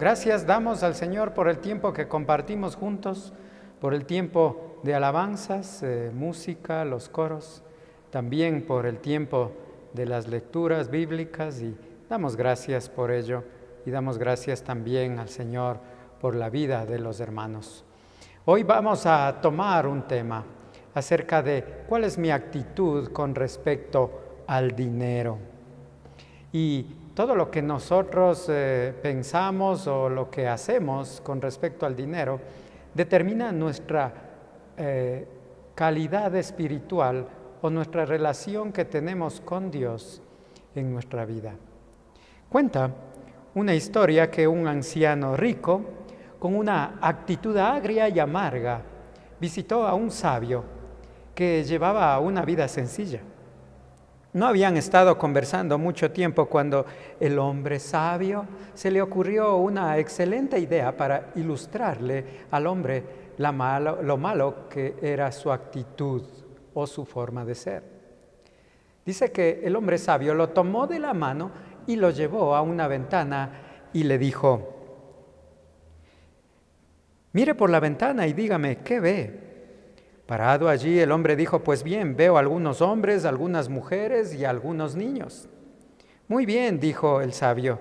gracias damos al Señor por el tiempo que compartimos juntos, por el tiempo de alabanzas, música, los coros, también por el tiempo de las lecturas bíblicas, y damos gracias por ello y damos gracias también al Señor por la vida de los hermanos. Hoy vamos a tomar un tema acerca de cuál es mi actitud con respecto al dinero. Y todo lo que nosotros pensamos o lo que hacemos con respecto al dinero determina nuestra calidad espiritual o nuestra relación que tenemos con Dios en nuestra vida. Cuenta una historia que un anciano rico, con una actitud agria y amarga, visitó a un sabio que llevaba una vida sencilla. No habían estado conversando mucho tiempo cuando el hombre sabio se le ocurrió una excelente idea para ilustrarle al hombre lo malo que era su actitud o su forma de ser. Dice que el hombre sabio lo tomó de la mano y lo llevó a una ventana y le dijo: mire por la ventana y dígame, ¿qué ve? Parado allí, el hombre dijo: pues bien, veo algunos hombres, algunas mujeres y algunos niños. Muy bien, dijo el sabio.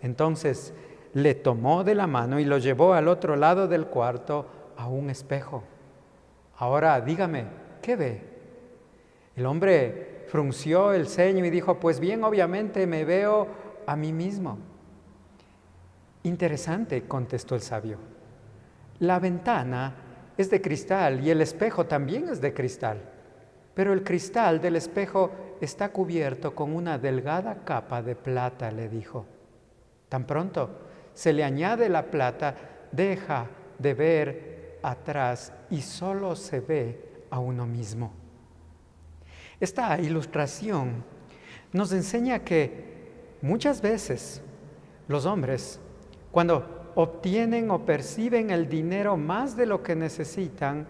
Entonces le tomó de la mano y lo llevó al otro lado del cuarto a un espejo. Ahora dígame, ¿qué ve? El hombre frunció el ceño y dijo: pues bien, obviamente me veo a mí mismo. Interesante, contestó el sabio. La ventana es de cristal y el espejo también es de cristal, pero el cristal del espejo está cubierto con una delgada capa de plata, le dijo. Tan pronto se le añade la plata, deja de ver atrás y solo se ve a uno mismo. Esta ilustración nos enseña que muchas veces los hombres, cuando obtienen o perciben el dinero más de lo que necesitan,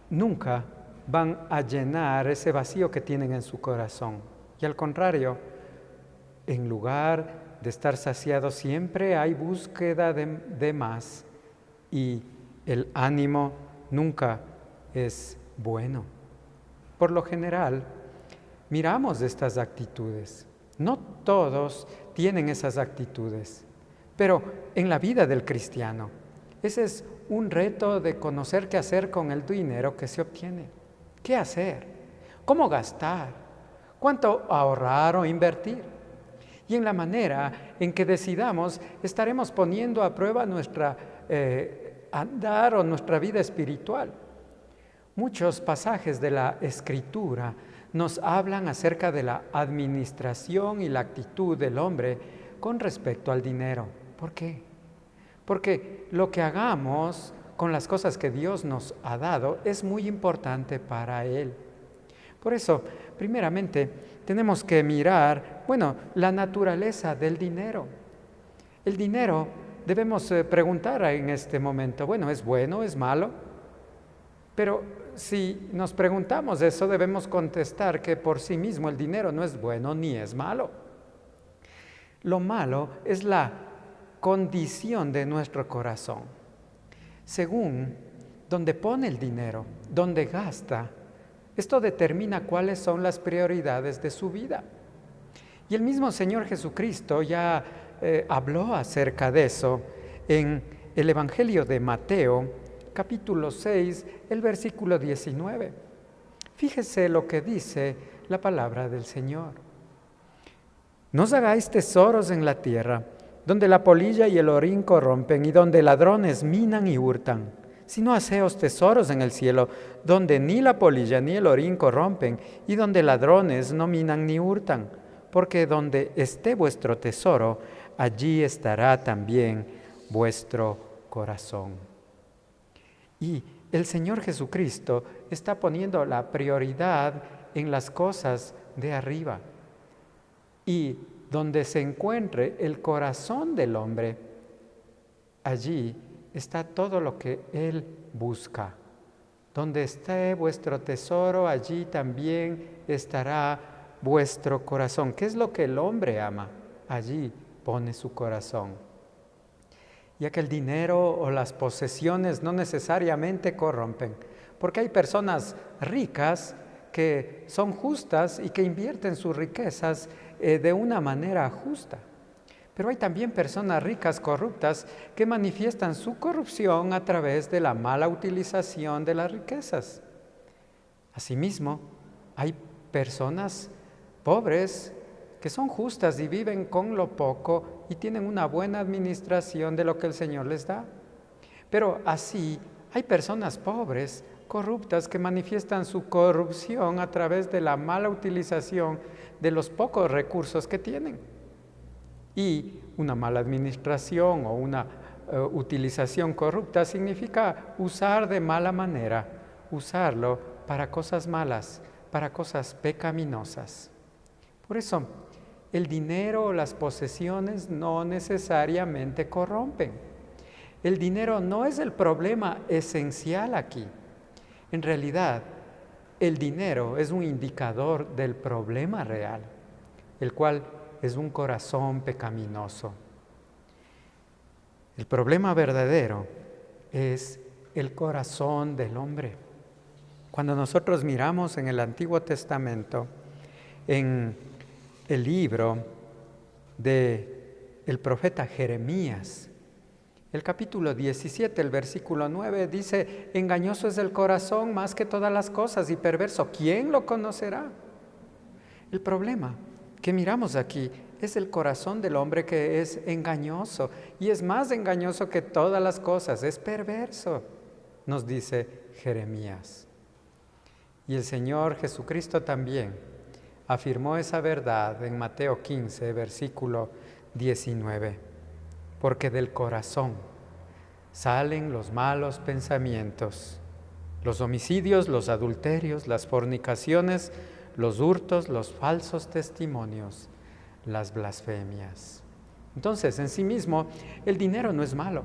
nunca van a llenar ese vacío que tienen en su corazón. Y al contrario, en lugar de estar saciado, siempre hay búsqueda de más, y el ánimo nunca es bueno. Por lo general, miramos estas actitudes. No todos tienen esas actitudes. Pero en la vida del cristiano, ese es un reto de conocer qué hacer con el dinero que se obtiene. ¿Qué hacer? ¿Cómo gastar? ¿Cuánto ahorrar o invertir? Y en la manera en que decidamos, estaremos poniendo a prueba nuestra andar o nuestra vida espiritual. Muchos pasajes de la Escritura nos hablan acerca de la administración y la actitud del hombre con respecto al dinero. ¿Por qué? Porque lo que hagamos con las cosas que Dios nos ha dado es muy importante para Él. Por eso, primeramente, tenemos que mirar, la naturaleza del dinero. El dinero, debemos preguntar en este momento, ¿es bueno, es malo? Pero si nos preguntamos eso, debemos contestar que por sí mismo el dinero no es bueno ni es malo. Lo malo es la condición de nuestro corazón. Según donde pone el dinero, donde gasta, esto determina cuáles son las prioridades de su vida. Y el mismo Señor Jesucristo ya habló acerca de eso en el Evangelio de Mateo, capítulo 6, el versículo 19. Fíjese lo que dice la palabra del Señor. No os hagáis tesoros en la tierra, donde la polilla y el orín corrompen y donde ladrones minan y hurtan, sino haceos tesoros en el cielo, donde ni la polilla ni el orín corrompen y donde ladrones no minan ni hurtan, porque donde esté vuestro tesoro, allí estará también vuestro corazón. Y el Señor Jesucristo está poniendo la prioridad en las cosas de arriba. Y donde se encuentre el corazón del hombre, allí está todo lo que Él busca. Donde esté vuestro tesoro, allí también estará vuestro corazón. ¿Qué es lo que el hombre ama? Allí pone su corazón. ya que el dinero o las posesiones no necesariamente corrompen, porque hay personas ricas que son justas y que invierten sus riquezas de una manera justa. Pero hay también personas ricas corruptas que manifiestan su corrupción a través de la mala utilización de las riquezas. Asimismo, hay personas pobres que son justas y viven con lo poco y tienen una buena administración de lo que el Señor les da. Pero así hay personas pobres, corruptas, que manifiestan su corrupción a través de la mala utilización de los pocos recursos que tienen. Y una mala administración o una utilización corrupta significa usar de mala manera, usarlo para cosas malas, para cosas pecaminosas. Por eso, el dinero o las posesiones no necesariamente corrompen. El dinero no es el problema esencial aquí. En realidad, el dinero es un indicador del problema real, el cual es un corazón pecaminoso. El problema verdadero es el corazón del hombre. Cuando nosotros miramos en el Antiguo Testamento, en el libro del profeta Jeremías, el capítulo 17, el versículo 9 dice: engañoso es el corazón más que todas las cosas y perverso, ¿quién lo conocerá? El problema que miramos aquí es el corazón del hombre, que es engañoso, y es más engañoso que todas las cosas, es perverso, nos dice Jeremías. Y el Señor Jesucristo también afirmó esa verdad en Mateo 15, versículo 19. Porque del corazón salen los malos pensamientos, los homicidios, los adulterios, las fornicaciones, los hurtos, los falsos testimonios, las blasfemias. Entonces, en sí mismo, el dinero no es malo.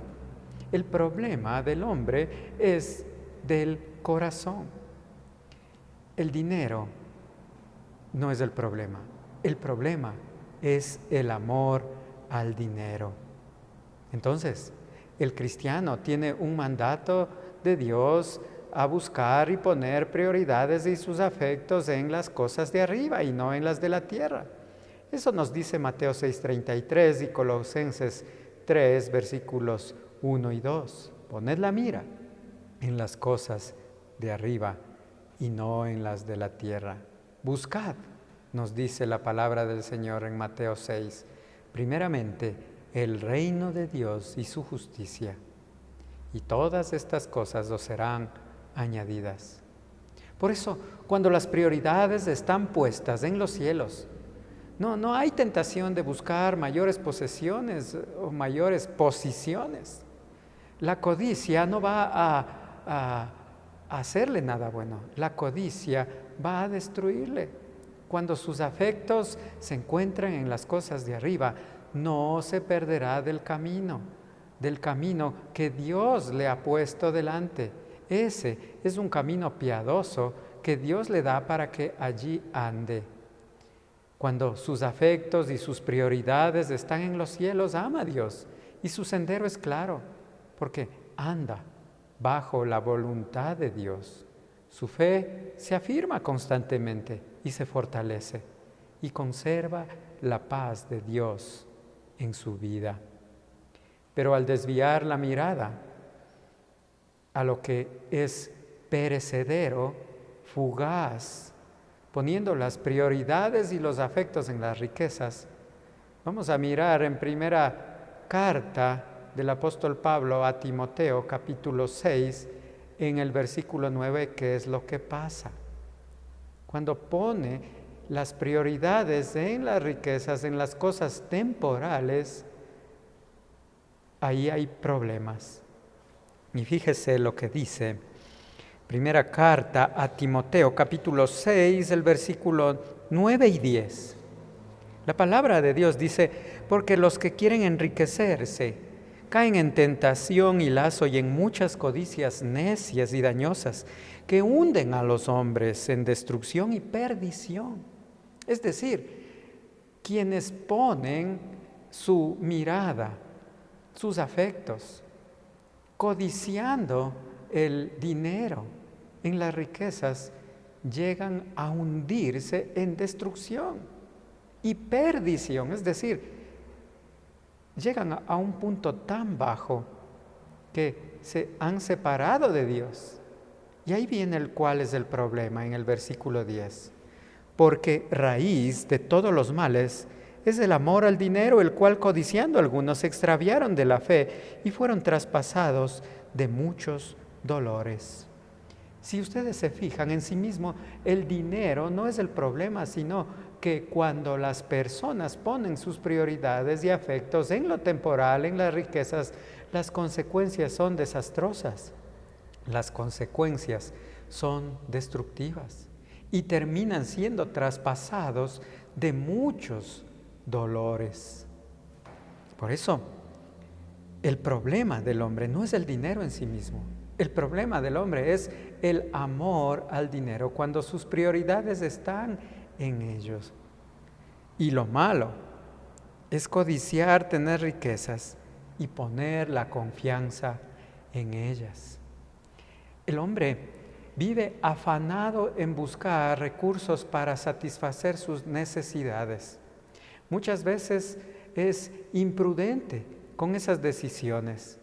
El problema del hombre es del corazón. El dinero no es el problema. El problema es el amor al dinero. Entonces, el cristiano tiene un mandato de Dios a buscar y poner prioridades y sus afectos en las cosas de arriba y no en las de la tierra. Eso nos dice Mateo 6:33 y Colosenses 3, versículos 1 y 2. Poned la mira en las cosas de arriba y no en las de la tierra. Buscad, nos dice la palabra del Señor en Mateo 6, primeramente el reino de Dios y su justicia, y todas estas cosas os serán añadidas. Por eso, cuando las prioridades están puestas en los cielos, no hay tentación de buscar mayores posesiones o mayores posiciones. La codicia no va a hacerle nada bueno. La codicia va a destruirle. Cuando sus afectos se encuentran en las cosas de arriba, no se perderá del camino que Dios le ha puesto delante. Ese es un camino piadoso que Dios le da para que allí ande. Cuando sus afectos y sus prioridades están en los cielos, ama a Dios y su sendero es claro, porque anda bajo la voluntad de Dios. Su fe se afirma constantemente y se fortalece y conserva la paz de Dios en su vida. Pero al desviar la mirada a lo que es perecedero, fugaz, poniendo las prioridades y los afectos en las riquezas, vamos a mirar en primera carta del apóstol Pablo a Timoteo, capítulo 6, en el versículo 9, qué es lo que pasa. Cuando pone las prioridades en las riquezas, en las cosas temporales, ahí hay problemas. Y fíjese lo que dice primera carta a Timoteo, capítulo 6, el versículo 9 y 10. La palabra de Dios dice: porque los que quieren enriquecerse caen en tentación y lazo y en muchas codicias necias y dañosas que hunden a los hombres en destrucción y perdición. Es decir, quienes ponen su mirada, sus afectos, codiciando el dinero en las riquezas, llegan a hundirse en destrucción y perdición, es decir, llegan a un punto tan bajo que se han separado de Dios. Y ahí viene cuál es el problema en el versículo 10. Porque raíz de todos los males es el amor al dinero, el cual codiciando algunos se extraviaron de la fe y fueron traspasados de muchos dolores. Si ustedes se fijan en sí mismo, el dinero no es el problema, sino que cuando las personas ponen sus prioridades y afectos en lo temporal, en las riquezas, las consecuencias son desastrosas. Las consecuencias son destructivas y terminan siendo traspasados de muchos dolores. Por eso, el problema del hombre no es el dinero en sí mismo. El problema del hombre es el amor al dinero cuando sus prioridades están en ellos. Y lo malo es codiciar tener riquezas y poner la confianza en ellas. El hombre vive afanado en buscar recursos para satisfacer sus necesidades. Muchas veces es imprudente con esas decisiones.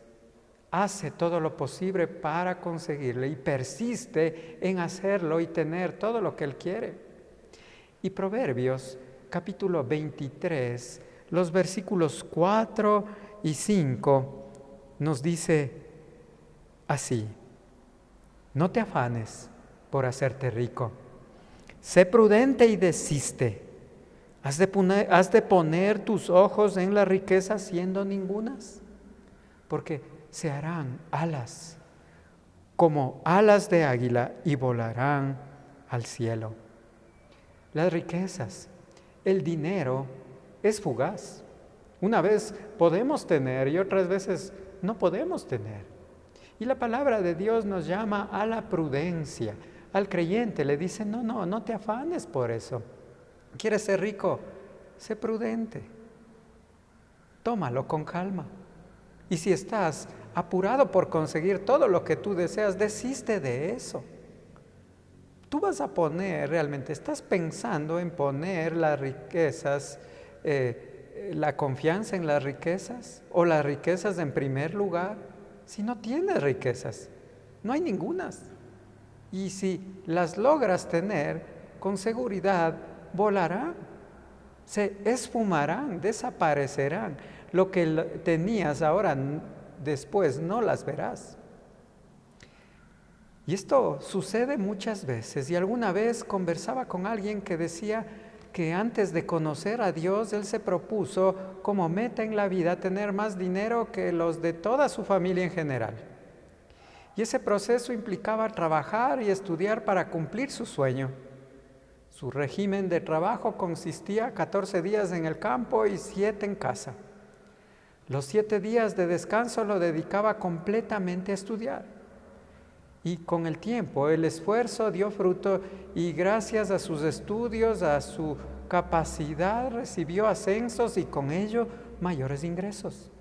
Hace todo lo posible para conseguirle y persiste en hacerlo y tener todo lo que él quiere. Y Proverbios, capítulo 23, los versículos 4 y 5 nos dice así: no te afanes por hacerte rico, sé prudente y desiste. ¿Has de poner tus ojos en la riqueza siendo ningunas? Porque se harán alas, como alas de águila, y volarán al cielo. Las riquezas, el dinero, es fugaz. Una vez podemos tener y otras veces no podemos tener. Y la palabra de Dios nos llama a la prudencia. Al creyente le dice, no te afanes por eso. ¿Quieres ser rico? Sé prudente. Tómalo con calma. Y si estás apurado por conseguir todo lo que tú deseas, desiste de eso. Tú vas a poner, realmente, estás pensando en poner las riquezas, la confianza en las riquezas o las riquezas en primer lugar. Si no tienes riquezas, no hay ningunas. Y si las logras tener, con seguridad volarán, se esfumarán, desaparecerán. Lo que tenías ahora, después no las verás. Y esto sucede muchas veces. Y alguna vez conversaba con alguien que decía que antes de conocer a Dios, él se propuso como meta en la vida tener más dinero que los de toda su familia en general. Y ese proceso implicaba trabajar y estudiar para cumplir su sueño. Su régimen de trabajo consistía 14 días en el campo y 7 en casa. Los 7 días de descanso lo dedicaba completamente a estudiar. Y con el tiempo el esfuerzo dio fruto y gracias a sus estudios, a su capacidad, recibió ascensos y con ello mayores ingresos.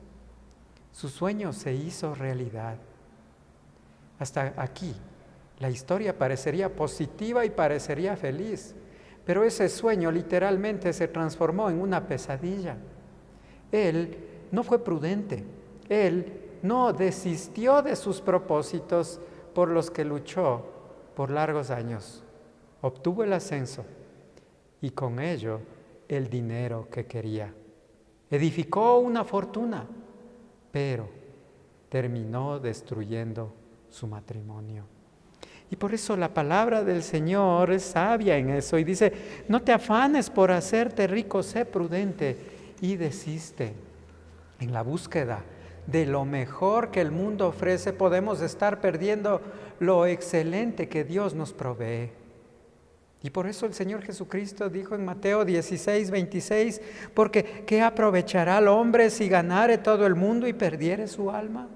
Su sueño se hizo realidad. Hasta aquí la historia parecería positiva y parecería feliz, pero ese sueño literalmente se transformó en una pesadilla. Él no fue prudente, él no desistió de sus propósitos por los que luchó por largos años. Obtuvo el ascenso y con ello el dinero que quería. Edificó una fortuna, pero terminó destruyendo su matrimonio. Y por eso la palabra del Señor es sabia en eso y dice, no te afanes por hacerte rico, sé prudente y desiste. En la búsqueda de lo mejor que el mundo ofrece, podemos estar perdiendo lo excelente que Dios nos provee. Y por eso el Señor Jesucristo dijo en Mateo 16, 26, porque ¿qué aprovechará el hombre si ganare todo el mundo y perdiere su alma?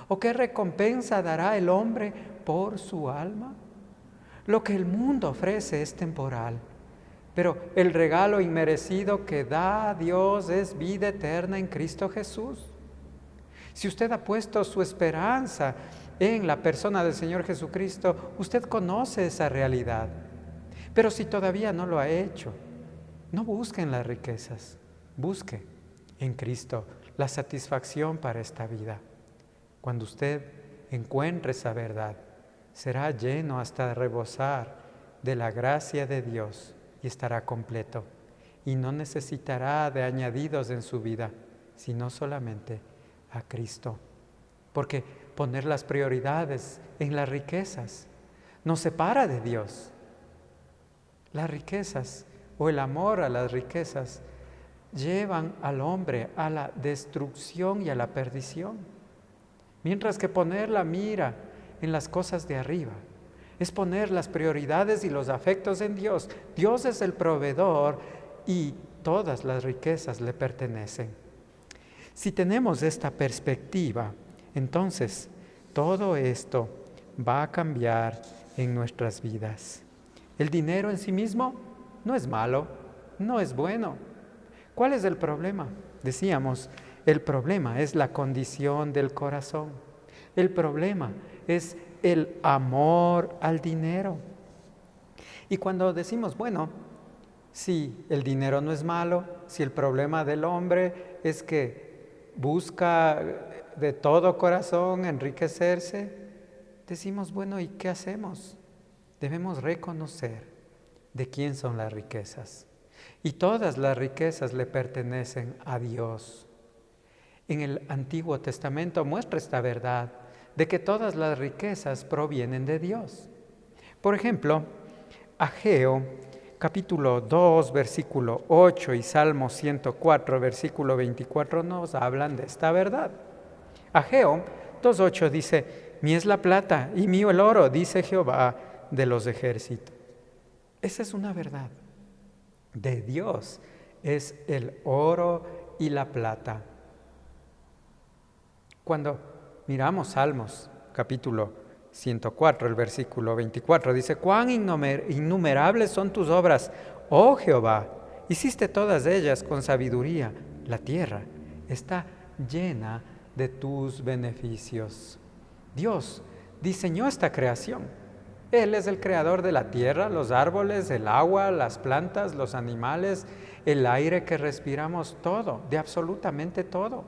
¿O qué recompensa dará el hombre por su alma? Lo que el mundo ofrece es temporal, pero el regalo inmerecido que da Dios es vida eterna en Cristo Jesús. Si usted ha puesto su esperanza en la persona del Señor Jesucristo, usted conoce esa realidad. Pero si todavía no lo ha hecho, no busque en las riquezas, busque en Cristo la satisfacción para esta vida. Cuando usted encuentre esa verdad, será lleno hasta rebosar de la gracia de Dios y estará completo. Y no necesitará de añadidos en su vida, sino solamente a Cristo. Porque poner las prioridades en las riquezas nos separa de Dios. Las riquezas o el amor a las riquezas llevan al hombre a la destrucción y a la perdición. Mientras que poner la mira en las cosas de arriba es poner las prioridades y los afectos en Dios. Dios es el proveedor y todas las riquezas le pertenecen. Si tenemos esta perspectiva, entonces todo esto va a cambiar en nuestras vidas. El dinero en sí mismo no es malo, no es bueno. ¿Cuál es el problema? Decíamos, el problema es la condición del corazón. El problema es el amor al dinero. Y cuando decimos, bueno, si el dinero no es malo, si el problema del hombre es que busca de todo corazón enriquecerse, decimos, bueno, ¿y qué hacemos? Debemos reconocer de quién son las riquezas. Y todas las riquezas le pertenecen a Dios. En el Antiguo Testamento muestra esta verdad de que todas las riquezas provienen de Dios. Por ejemplo, Ageo, capítulo 2, versículo 8 y Salmo 104, versículo 24 nos hablan de esta verdad. Ageo 2:8 dice, mía es la plata y mío el oro, dice Jehová de los ejércitos. Esa es una verdad. De Dios es el oro y la plata. Cuando miramos Salmos, capítulo 104, el versículo 24, dice, cuán innumerables son tus obras, oh Jehová, hiciste todas ellas con sabiduría. La tierra está llena de tus beneficios. Dios diseñó esta creación. Él es el creador de la tierra, los árboles, el agua, las plantas, los animales, el aire que respiramos, todo, de absolutamente todo.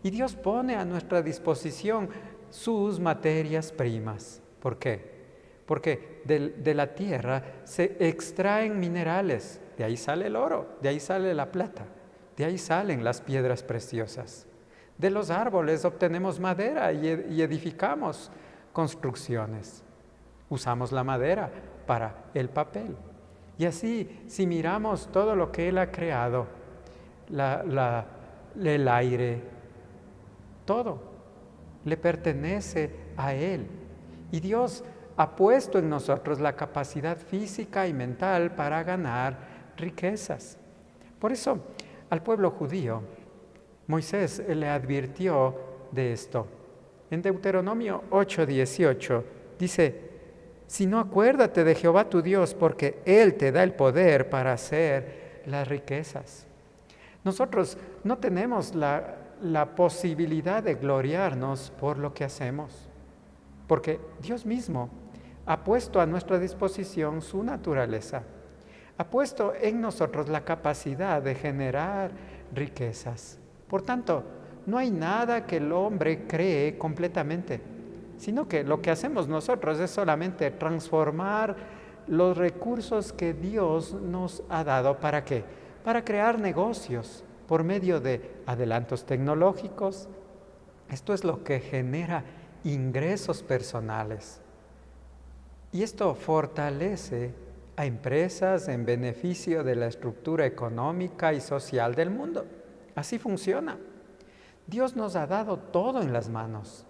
Y Dios pone a nuestra disposición sus materias primas. ¿Por qué? Porque de la tierra se extraen minerales, de ahí sale el oro, de ahí sale la plata, de ahí salen las piedras preciosas. De los árboles obtenemos madera y edificamos construcciones. Usamos la madera para el papel. Y así, si miramos todo lo que Él ha creado, el aire, todo le pertenece a Él. Y Dios ha puesto en nosotros la capacidad física y mental para ganar riquezas. Por eso, al pueblo judío, Moisés le advirtió de esto. En Deuteronomio 8:18 dice, si no, acuérdate de Jehová tu Dios, porque Él te da el poder para hacer las riquezas. Nosotros no tenemos la posibilidad de gloriarnos por lo que hacemos, porque Dios mismo ha puesto a nuestra disposición su naturaleza, ha puesto en nosotros la capacidad de generar riquezas. Por tanto, no hay nada que el hombre cree completamente, sino que lo que hacemos nosotros es solamente transformar los recursos que Dios nos ha dado. ¿Para qué? Para crear negocios por medio de adelantos tecnológicos. Esto es lo que genera ingresos personales. Y esto fortalece a empresas en beneficio de la estructura económica y social del mundo. Así funciona. Dios nos ha dado todo en las manos.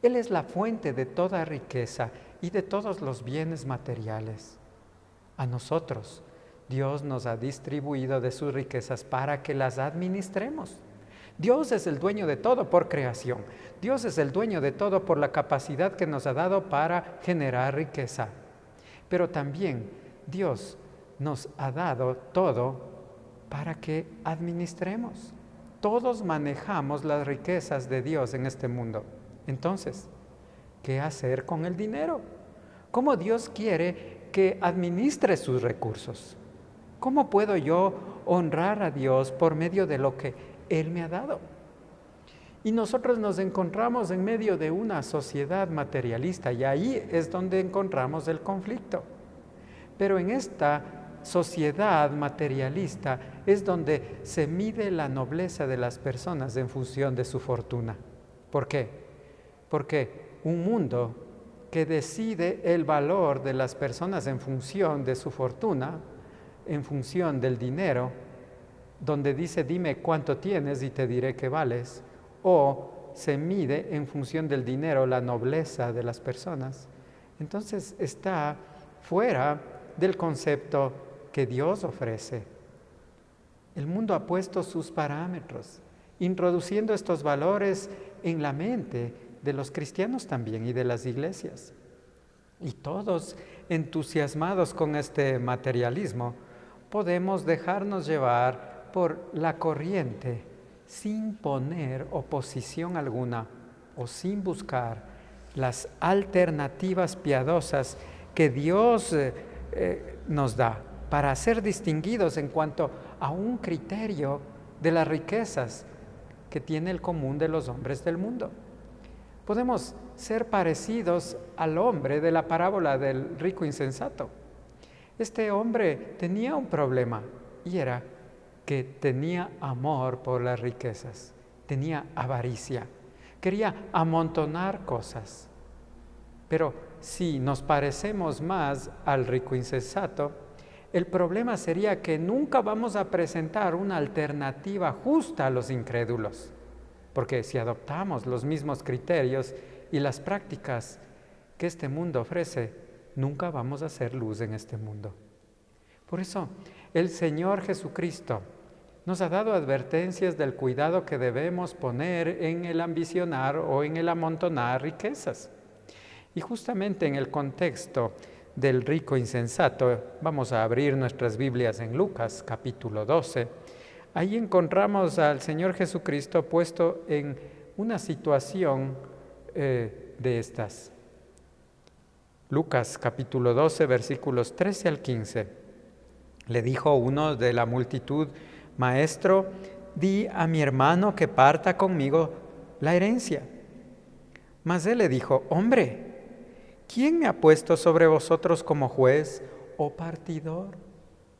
Él es la fuente de toda riqueza y de todos los bienes materiales. A nosotros, Dios nos ha distribuido de sus riquezas para que las administremos. Dios es el dueño de todo por creación. Dios es el dueño de todo por la capacidad que nos ha dado para generar riqueza. Pero también Dios nos ha dado todo para que administremos. Todos manejamos las riquezas de Dios en este mundo. Entonces, ¿qué hacer con el dinero? ¿Cómo Dios quiere que administre sus recursos? ¿Cómo puedo yo honrar a Dios por medio de lo que Él me ha dado? Y nosotros nos encontramos en medio de una sociedad materialista y ahí es donde encontramos el conflicto. Pero en esta sociedad materialista es donde se mide la nobleza de las personas en función de su fortuna. ¿Por qué? Porque un mundo que decide el valor de las personas en función de su fortuna, en función del dinero, donde dice dime cuánto tienes y te diré qué vales, o se mide en función del dinero la nobleza de las personas, entonces está fuera del concepto que Dios ofrece. El mundo ha puesto sus parámetros, introduciendo estos valores en la mente de los cristianos también y de las iglesias. Y todos entusiasmados con este materialismo, podemos dejarnos llevar por la corriente sin poner oposición alguna o sin buscar las alternativas piadosas que Dios nos da para ser distinguidos en cuanto a un criterio de las riquezas que tiene el común de los hombres del mundo. Podemos ser parecidos al hombre de la parábola del rico insensato. Este hombre tenía un problema y era que tenía amor por las riquezas, tenía avaricia, quería amontonar cosas. Pero si nos parecemos más al rico insensato, el problema sería que nunca vamos a presentar una alternativa justa a los incrédulos, porque si adoptamos los mismos criterios y las prácticas que este mundo ofrece, nunca vamos a hacer luz en este mundo. Por eso, el Señor Jesucristo nos ha dado advertencias del cuidado que debemos poner en el ambicionar o en el amontonar riquezas. Y justamente en el contexto del rico insensato, vamos a abrir nuestras Biblias en Lucas capítulo 12. Ahí encontramos al Señor Jesucristo puesto en una situación de estas. Lucas capítulo 12, versículos 13 al 15. Le dijo uno de la multitud: Maestro, di a mi hermano que parta conmigo la herencia. Mas él le dijo: Hombre, ¿quién me ha puesto sobre vosotros como juez o partidor?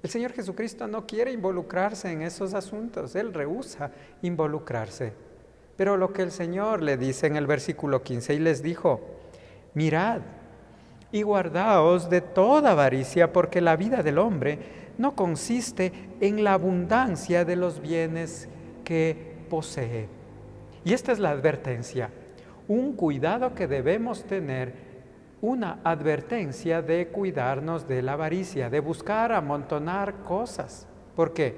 El Señor Jesucristo no quiere involucrarse en esos asuntos, Él rehúsa involucrarse. Pero lo que el Señor le dice en el versículo 15, y les dijo: Mirad y guardaos de toda avaricia, porque la vida del hombre no consiste en la abundancia de los bienes que posee. Y esta es la advertencia, un cuidado que debemos tener, una advertencia de cuidarnos de la avaricia, de buscar amontonar cosas. ¿Por qué?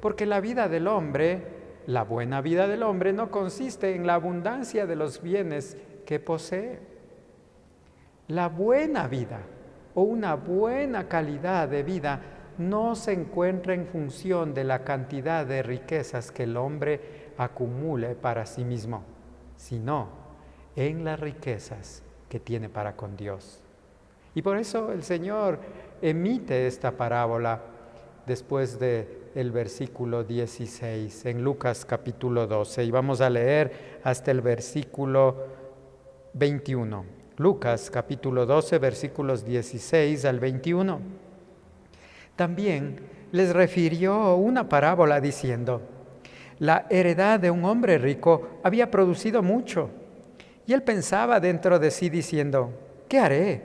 Porque la vida del hombre, la buena vida del hombre, no consiste en la abundancia de los bienes que posee. La buena vida o una buena calidad de vida no se encuentra en función de la cantidad de riquezas que el hombre acumule para sí mismo, sino en las riquezas que tiene para con Dios. Y por eso el Señor emite esta parábola después del versículo 16 en Lucas capítulo 12, y vamos a leer hasta el versículo 21. Lucas capítulo 12, versículos 16 al 21. También les refirió una parábola diciendo: la heredad de un hombre rico había producido mucho, y él pensaba dentro de sí diciendo: ¿qué haré?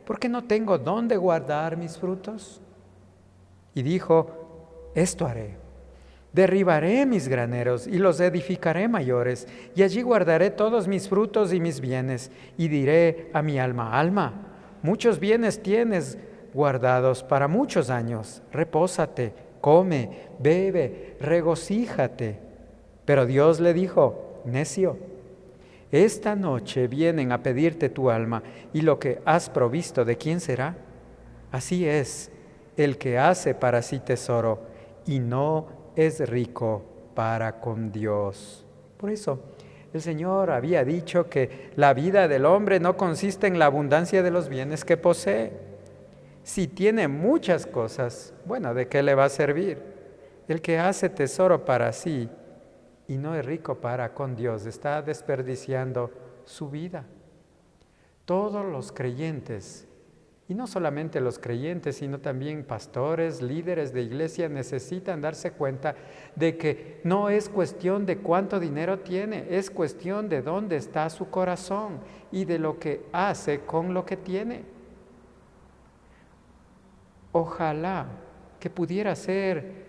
Porque no tengo dónde guardar mis frutos. Y dijo: esto haré: derribaré mis graneros y los edificaré mayores, y allí guardaré todos mis frutos y mis bienes. Y diré a mi alma: alma, muchos bienes tienes guardados para muchos años, repósate, come, bebe, regocíjate. Pero Dios le dijo: necio, esta noche vienen a pedirte tu alma, y lo que has provisto, ¿de quién será? Así es el que hace para sí tesoro y no es rico para con Dios. Por eso, el Señor había dicho que la vida del hombre no consiste en la abundancia de los bienes que posee. Si tiene muchas cosas, bueno, ¿de qué le va a servir? El que hace tesoro para sí y no es rico para con Dios está desperdiciando su vida. Todos los creyentes, y no solamente los creyentes, sino también pastores, líderes de iglesia, necesitan darse cuenta de que no es cuestión de cuánto dinero tiene, es cuestión de dónde está su corazón y de lo que hace con lo que tiene. Ojalá que pudiera ser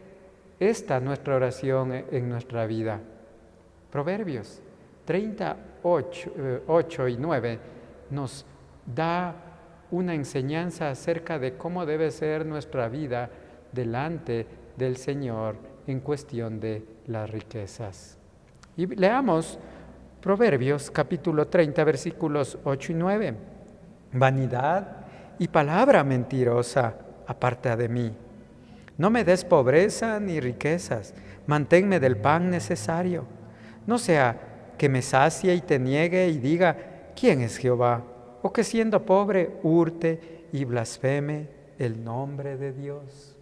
esta nuestra oración en nuestra vida. Proverbios 38, y 9 nos da una enseñanza acerca de cómo debe ser nuestra vida delante del Señor en cuestión de las riquezas. Y leamos Proverbios capítulo 30, versículos 8 y 9. Vanidad y palabra mentirosa aparta de mí. No me des pobreza ni riquezas, manténme del pan necesario. No sea que me sacie y te niegue y diga, ¿quién es Jehová? O que siendo pobre hurte y blasfeme el nombre de Dios.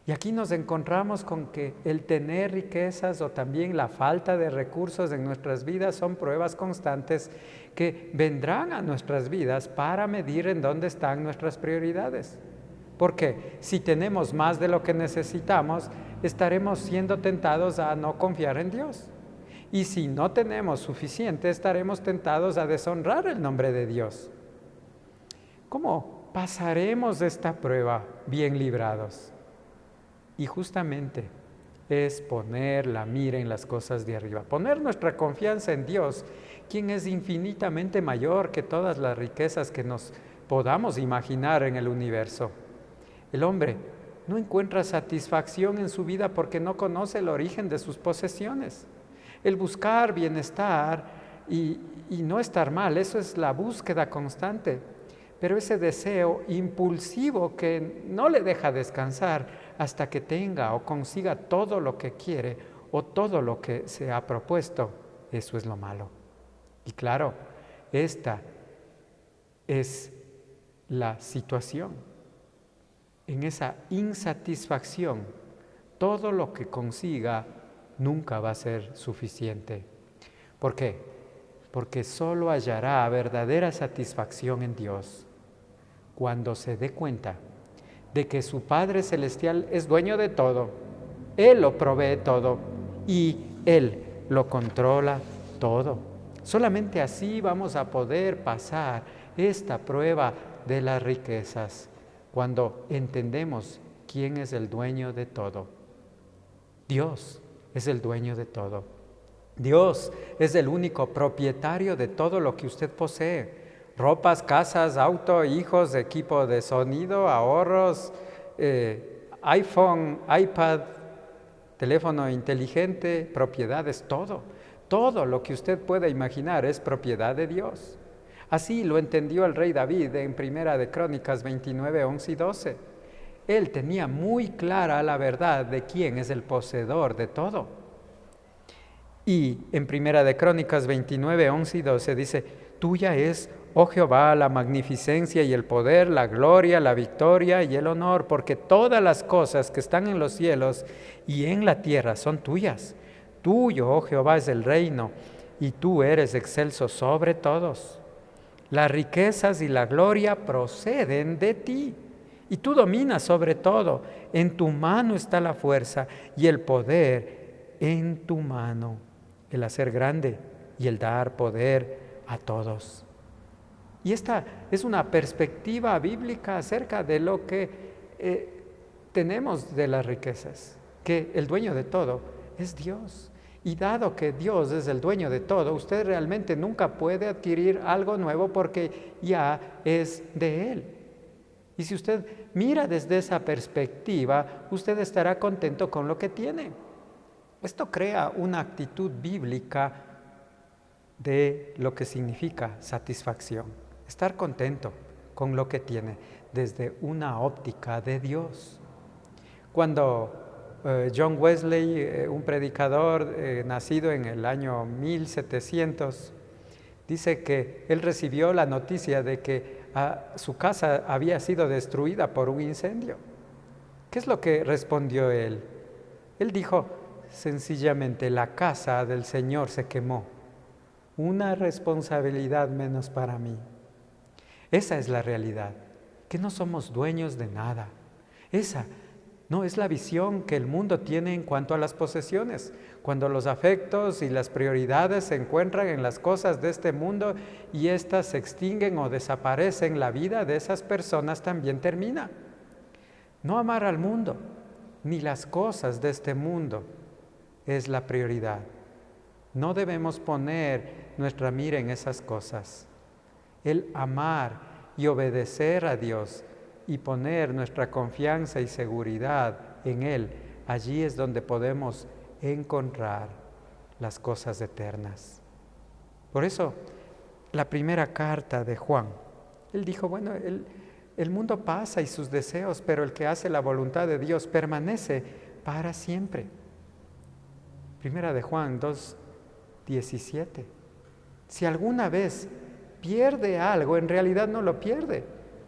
Y aquí nos encontramos con que el tener riquezas o también la falta de recursos en nuestras vidas son pruebas constantes que vendrán a nuestras vidas para medir en dónde están nuestras prioridades. Porque si tenemos más de lo que necesitamos, estaremos siendo tentados a no confiar en Dios. Y si no tenemos suficiente, estaremos tentados a deshonrar el nombre de Dios. ¿Cómo pasaremos esta prueba bien librados? Y justamente es poner la mira en las cosas de arriba, poner nuestra confianza en Dios, quien es infinitamente mayor que todas las riquezas que nos podamos imaginar en el universo. El hombre no encuentra satisfacción en su vida porque no conoce el origen de sus posesiones. El buscar bienestar y no estar mal, eso es la búsqueda constante. Pero ese deseo impulsivo que no le deja descansar hasta que tenga o consiga todo lo que quiere o todo lo que se ha propuesto, eso es lo malo. Y claro, esta es la situación. En esa insatisfacción, todo lo que consiga nunca va a ser suficiente. ¿Por qué? Porque solo hallará verdadera satisfacción en Dios cuando se dé cuenta de que su Padre Celestial es dueño de todo, Él lo provee todo y Él lo controla todo. Solamente así vamos a poder pasar esta prueba de las riquezas, cuando entendemos quién es el dueño de todo. Dios es el dueño de todo. Dios es el único propietario de todo lo que usted posee. Ropas, casas, auto, hijos, equipo de sonido, ahorros, iPhone, iPad, teléfono inteligente, propiedades, todo. Todo lo que usted pueda imaginar es propiedad de Dios. Así lo entendió el rey David en Primera de Crónicas 29, 11 y 12. Él tenía muy clara la verdad de quién es el poseedor de todo. Y en Primera de Crónicas 29, 11 y 12 dice, tuya es, oh Jehová, la magnificencia y el poder, la gloria, la victoria y el honor, porque todas las cosas que están en los cielos y en la tierra son tuyas. Tuyo, oh Jehová, es el reino, y tú eres excelso sobre todos. Las riquezas y la gloria proceden de ti, y tú dominas sobre todo. En tu mano está la fuerza y el poder en tu mano, el hacer grande y el dar poder a todos. Y esta es una perspectiva bíblica acerca de lo que tenemos de las riquezas, que el dueño de todo es Dios. Y dado que Dios es el dueño de todo, usted realmente nunca puede adquirir algo nuevo porque ya es de Él. Y si usted mira desde esa perspectiva, usted estará contento con lo que tiene. Esto crea una actitud bíblica de lo que significa satisfacción. Estar contento con lo que tiene desde una óptica de Dios. Cuando John Wesley, un predicador nacido en el año 1700, dice que él recibió la noticia de que su casa había sido destruida por un incendio. ¿Qué es lo que respondió él? Él dijo sencillamente: la casa del Señor se quemó. Una responsabilidad menos para mí. Esa es la realidad, que no somos dueños de nada. Esa no es la visión que el mundo tiene en cuanto a las posesiones. Cuando los afectos y las prioridades se encuentran en las cosas de este mundo y éstas se extinguen o desaparecen, la vida de esas personas también termina. No amar al mundo ni las cosas de este mundo es la prioridad. No debemos poner nuestra mira en esas cosas. El amar y obedecer a Dios y poner nuestra confianza y seguridad en Él, allí es donde podemos encontrar las cosas eternas. Por eso, la primera carta de Juan, él dijo, bueno, el mundo pasa y sus deseos, pero el que hace la voluntad de Dios permanece para siempre. Primera de Juan 2:17. Si alguna vez pierde algo, en realidad no lo pierde,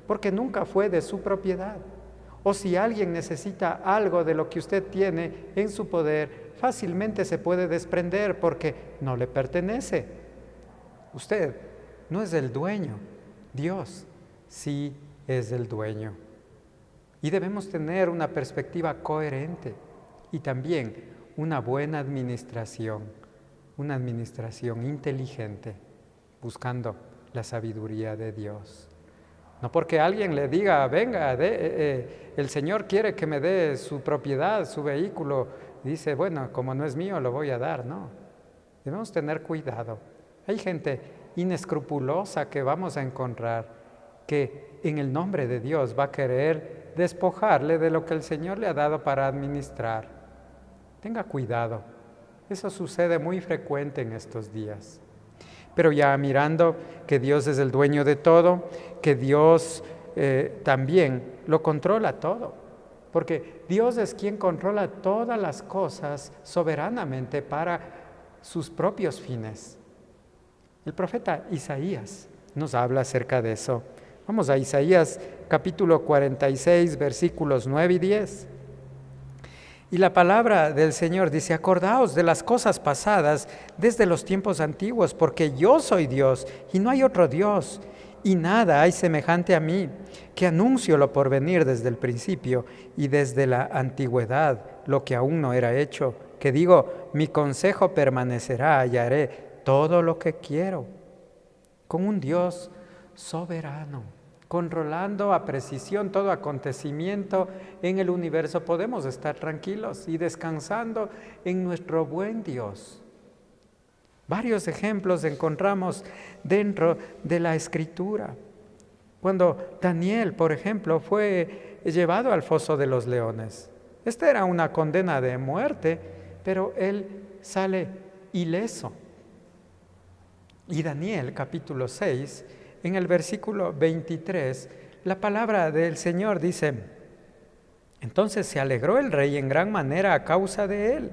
porque nunca fue de su propiedad. O si alguien necesita algo de lo que usted tiene en su poder, fácilmente se puede desprender porque no le pertenece. Usted no es el dueño, Dios sí es el dueño. Y debemos tener una perspectiva coherente y también una buena administración, una administración inteligente, buscando la sabiduría de Dios. No porque alguien le diga, venga, el Señor quiere que me dé su propiedad, su vehículo, dice, bueno, como no es mío, lo voy a dar. No, debemos tener cuidado. Hay gente inescrupulosa que vamos a encontrar que en el nombre de Dios va a querer despojarle de lo que el Señor le ha dado para administrar. Tenga cuidado, eso sucede muy frecuente en estos días. Pero ya mirando que Dios es el dueño de todo, que Dios también lo controla todo, porque Dios es quien controla todas las cosas soberanamente para sus propios fines. El profeta Isaías nos habla acerca de eso. Vamos a Isaías capítulo 46, versículos 9 y 10. Y la palabra del Señor dice, acordaos de las cosas pasadas desde los tiempos antiguos, porque yo soy Dios y no hay otro Dios, y nada hay semejante a mí, que anuncio lo porvenir desde el principio y desde la antigüedad, lo que aún no era hecho, que digo, mi consejo permanecerá y haré todo lo que quiero, con un Dios soberano, controlando a precisión todo acontecimiento en el universo, podemos estar tranquilos y descansando en nuestro buen Dios. Varios ejemplos encontramos dentro de la Escritura. Cuando Daniel, por ejemplo, fue llevado al foso de los leones. Esta era una condena de muerte, pero él sale ileso. Y Daniel, capítulo 6, en el versículo 23, la palabra del Señor dice, entonces se alegró el rey en gran manera a causa de él,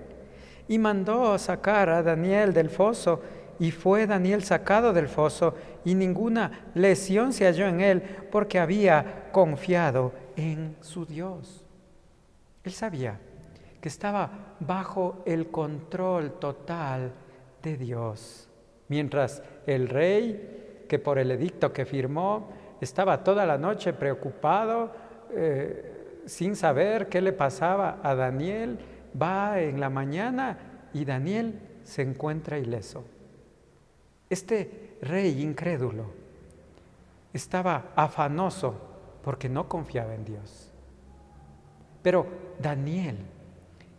y mandó sacar a Daniel del foso, y fue Daniel sacado del foso, y ninguna lesión se halló en él, porque había confiado en su Dios. Él sabía que estaba bajo el control total de Dios, mientras el rey, que por el edicto que firmó, estaba toda la noche preocupado, sin saber qué le pasaba a Daniel, va en la mañana y Daniel se encuentra ileso. Este rey incrédulo estaba afanoso porque no confiaba en Dios. Pero Daniel,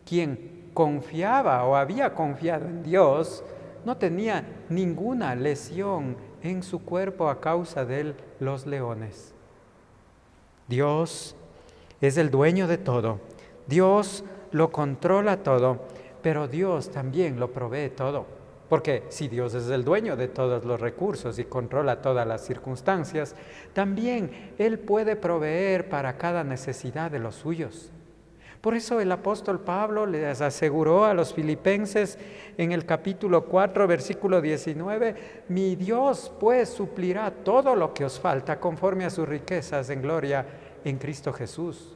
quien confiaba o había confiado en Dios, no tenía ninguna lesión en su cuerpo a causa de los leones. Dios es el dueño de todo. Dios lo controla todo, pero Dios también lo provee todo. Porque si Dios es el dueño de todos los recursos y controla todas las circunstancias, también Él puede proveer para cada necesidad de los suyos. Por eso el apóstol Pablo les aseguró a los filipenses en el capítulo 4, versículo 19, mi Dios pues suplirá todo lo que os falta conforme a sus riquezas en gloria en Cristo Jesús.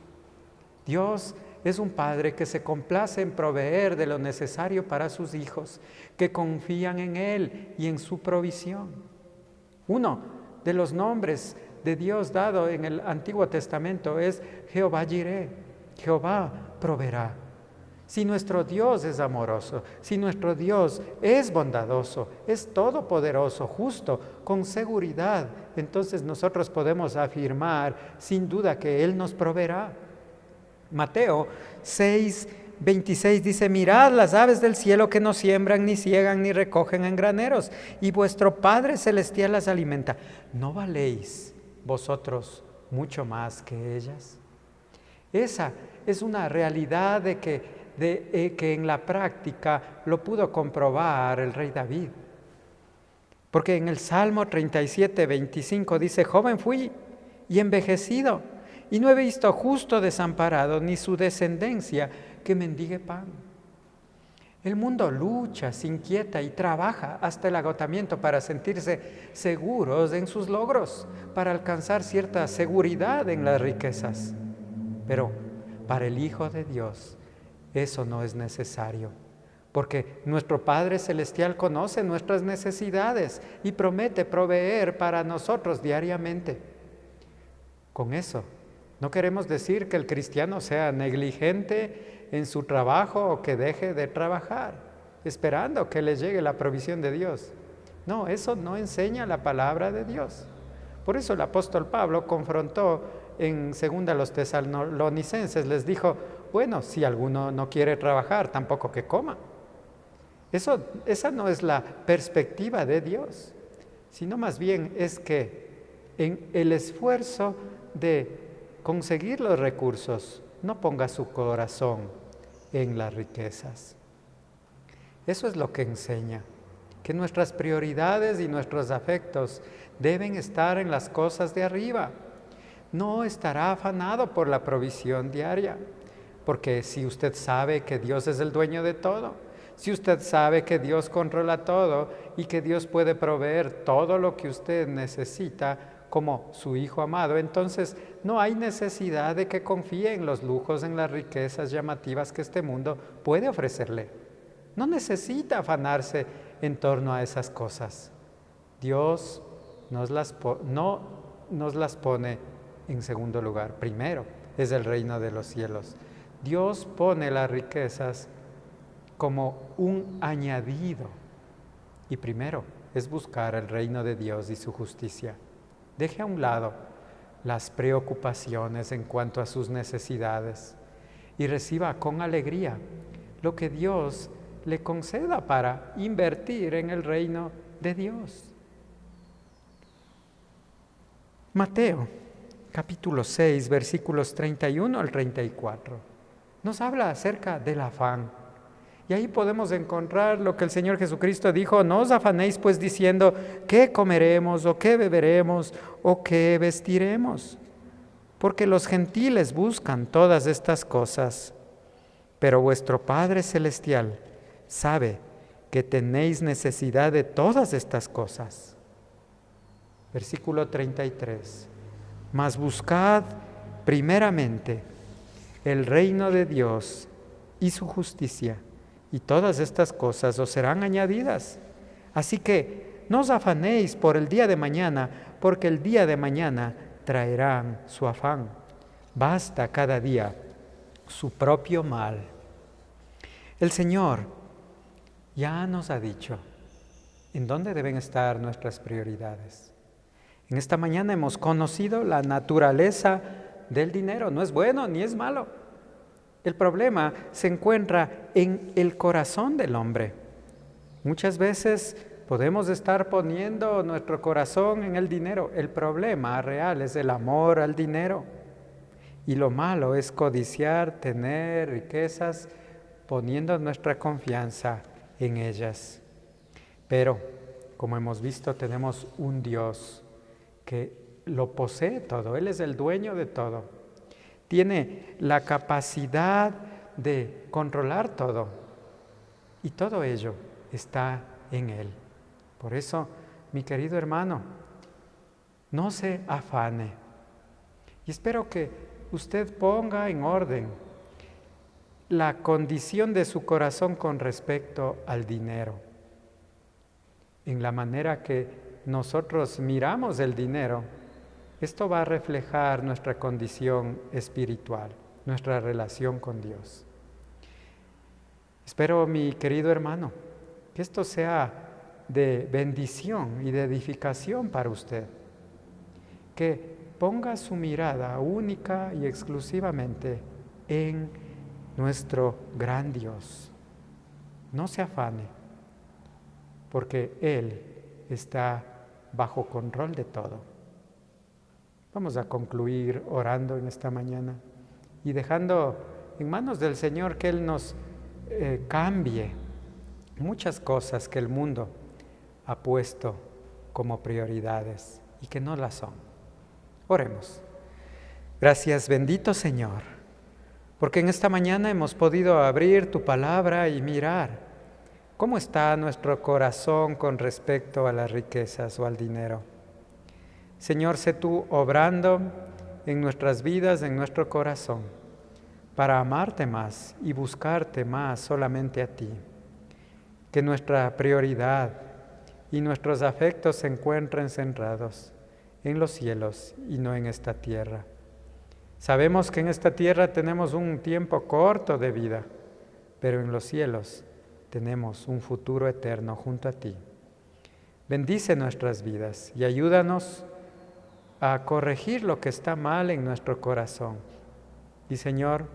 Dios es un Padre que se complace en proveer de lo necesario para sus hijos, que confían en Él y en su provisión. Uno de los nombres de Dios dado en el Antiguo Testamento es Jehová Jireh, Jehová proveerá. Si nuestro Dios es amoroso, si nuestro Dios es bondadoso, es todopoderoso, justo, con seguridad, entonces nosotros podemos afirmar sin duda que Él nos proveerá. Mateo 6:26 dice, mirad las aves del cielo que no siembran, ni ciegan, ni recogen en graneros, y vuestro Padre Celestial las alimenta. ¿No valéis vosotros mucho más que ellas? Esa es una realidad que en la práctica lo pudo comprobar el rey David. Porque en el Salmo 37:25 dice, joven fui y envejecido, y no he visto justo desamparado, ni su descendencia que mendigue pan. El mundo lucha, se inquieta y trabaja hasta el agotamiento para sentirse seguros en sus logros, para alcanzar cierta seguridad en las riquezas. Pero para el Hijo de Dios eso no es necesario, porque nuestro Padre Celestial conoce nuestras necesidades y promete proveer para nosotros diariamente. Con eso, no queremos decir que el cristiano sea negligente en su trabajo o que deje de trabajar, esperando que le llegue la provisión de Dios. No, eso no enseña la palabra de Dios. Por eso el apóstol Pablo confrontó en 2 a los tesalonicenses, les dijo, bueno, si alguno no quiere trabajar, tampoco que coma. Esa no es la perspectiva de Dios, sino más bien es que en el esfuerzo de conseguir los recursos, no ponga su corazón en las riquezas. Eso es lo que enseña, que nuestras prioridades y nuestros afectos deben estar en las cosas de arriba. No estará afanado por la provisión diaria, porque si usted sabe que Dios es el dueño de todo, si usted sabe que Dios controla todo y que Dios puede proveer todo lo que usted necesita como su hijo amado, entonces no hay necesidad de que confíe en los lujos, en las riquezas llamativas que este mundo puede ofrecerle. No necesita afanarse en torno a esas cosas. Dios no nos las pone en segundo lugar. Primero es el reino de los cielos. Dios pone las riquezas como un añadido. Y primero es buscar el reino de Dios y su justicia. Deje a un lado las preocupaciones en cuanto a sus necesidades y reciba con alegría lo que Dios le conceda para invertir en el reino de Dios. Mateo, capítulo 6, versículos 31 al 34, nos habla acerca del afán. Y ahí podemos encontrar lo que el Señor Jesucristo dijo, no os afanéis pues diciendo, ¿qué comeremos o qué beberemos o qué vestiremos? Porque los gentiles buscan todas estas cosas, pero vuestro Padre Celestial sabe que tenéis necesidad de todas estas cosas. Versículo 33, mas buscad primeramente el reino de Dios y su justicia, y todas estas cosas os serán añadidas. Así que no os afanéis por el día de mañana, porque el día de mañana traerán su afán. Basta cada día su propio mal. El Señor ya nos ha dicho en dónde deben estar nuestras prioridades. En esta mañana hemos conocido la naturaleza del dinero. No es bueno ni es malo. El problema se encuentra en el corazón del hombre. Muchas veces podemos estar poniendo nuestro corazón en el dinero. El problema real es el amor al dinero. Y lo malo es codiciar, tener riquezas, poniendo nuestra confianza en ellas. Pero, como hemos visto, tenemos un Dios que lo posee todo. Él es el dueño de todo. tiene la capacidad de controlar todo. Y todo ello está en Él. Por eso, mi querido hermano, no se afane. Y espero que usted ponga en orden la condición de su corazón con respecto al dinero. En la manera que nosotros miramos el dinero, esto va a reflejar nuestra condición espiritual, nuestra relación con Dios. Espero, mi querido hermano, que esto sea de bendición y de edificación para usted. Que ponga su mirada única y exclusivamente en nuestro gran Dios. No se afane, porque Él está bajo control de todo. Vamos a concluir orando en esta mañana y dejando en manos del Señor que Él nos cambie muchas cosas que el mundo ha puesto como prioridades y que no las son. Oremos. Gracias, bendito Señor, porque en esta mañana hemos podido abrir tu palabra y mirar cómo está nuestro corazón con respecto a las riquezas o al dinero. Señor, sé tú obrando en nuestras vidas, en nuestro corazón, para amarte más y buscarte más solamente a ti. Que nuestra prioridad y nuestros afectos se encuentren centrados en los cielos y no en esta tierra. Sabemos que en esta tierra tenemos un tiempo corto de vida, pero en los cielos tenemos un futuro eterno junto a ti. Bendice nuestras vidas y ayúdanos a corregir lo que está mal en nuestro corazón. Y Señor,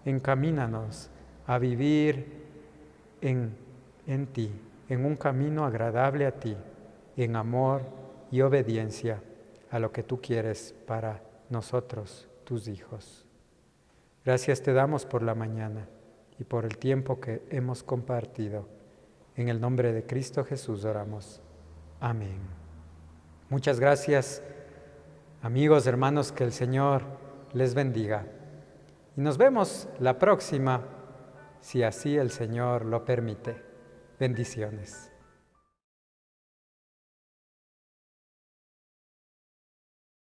encamínanos a vivir en ti, en un camino agradable a ti, en amor y obediencia a lo que tú quieres para nosotros, tus hijos. Gracias te damos por la mañana y por el tiempo que hemos compartido. En el nombre de Cristo Jesús oramos. Amén. Muchas gracias, amigos, hermanos, que el Señor les bendiga. Y nos vemos la próxima, si así el Señor lo permite. Bendiciones.